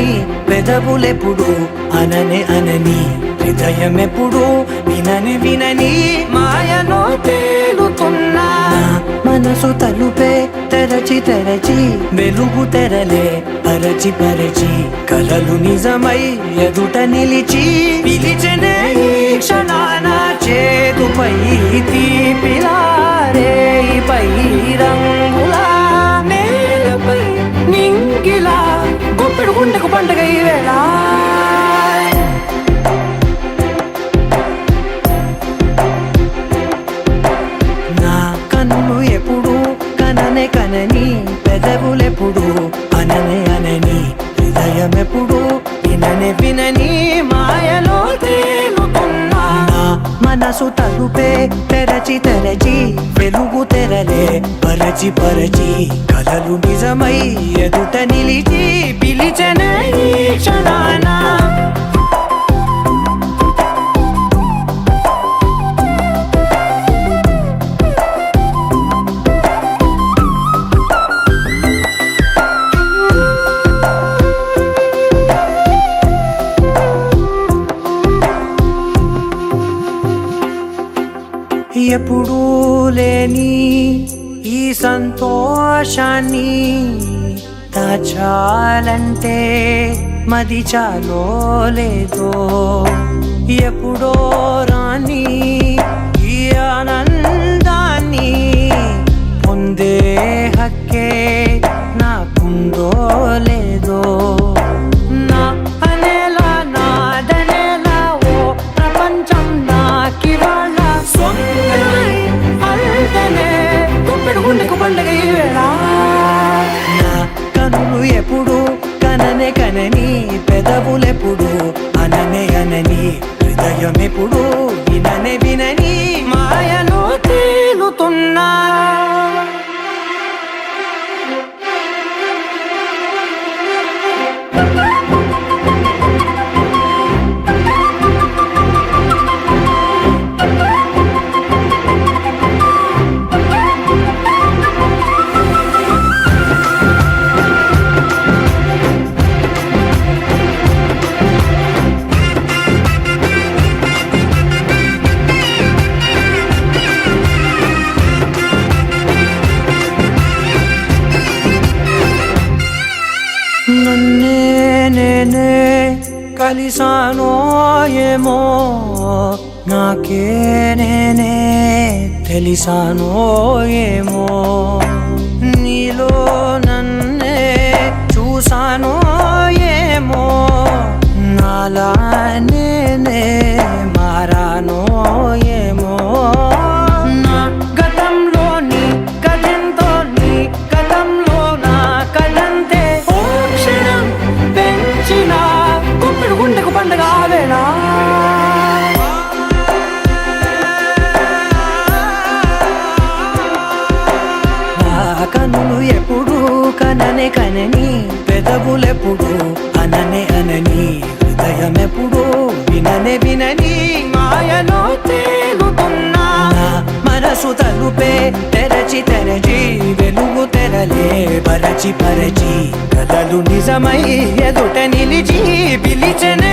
కనని పెదవులెప్పుడు అననే అనని హృదయమెప్పుడు వినని వినని మాయలో తేలుతున్నా మనసు తలుపే తెరచి తెరచి వెలుగు తెరలే పరచి పరచి కలలు నిజమై ఎదుట నిలిచి పిలిచెనే ఈ క్షణాన చేతుపై తీపిలారేపై రంగులా నేలపై నింగిలా గుప్పెడు గుండెకు పండగ ఈ వేళ నా కన్నులు ఎప్పుడు కననే కనని పెదవులెప్పుడు అననే అనని హృదయమెప్పుడు విననే వినని మాయలో తేలుతున్నా మనసు తలుపే తెరచి తెరచి వెలుగు తెరలే పరచి పరచి కలలు నిజమై ఎదుట నిలిచి పిలిచెనే ఈ క్షణాన ఎప్పుడూ లేని ఈ సంతోషాన్ని దాచాలంటే మది చాలో లేదో ఎప్పుడో రాని ఈ ఆనందాన్ని పొందే హక్కే నాకుందో లేదో నా అనేలా నాదనేలా ఓ ప్రపంచం నాకివాళ గుండెకు పండగ ఈ వేళ నా కనులు ఎప్పుడు కననే కనని పెదవులెప్పుడు అననే అనని హృదయమెప్పుడు విననే వినని మాయలో తేలుతున్నా నన్నే నేనే కలిసానో ఏమో నాకే నేనే తెలిసానో ఏమో నీలో నన్నే చూసానో ఏమో నాలా నేనే మారానో ఏమో నా గతంలోని కథంతో నీ గతంలో నా కథంతే గుండెకు పండగ ఆవేళ కనులు ఎప్పుడు కననే కనని పెదవులెప్పుడు అననే అనని హృదయమెప్పుడు విననే వినని మాయలో తేలుతున్నా మనసు తలుపే తెరచి తెరచి వెలుగు తెరలే పరచి పరచి కలలు నిజమై ఎదుట నిలిచి పిలిచెనే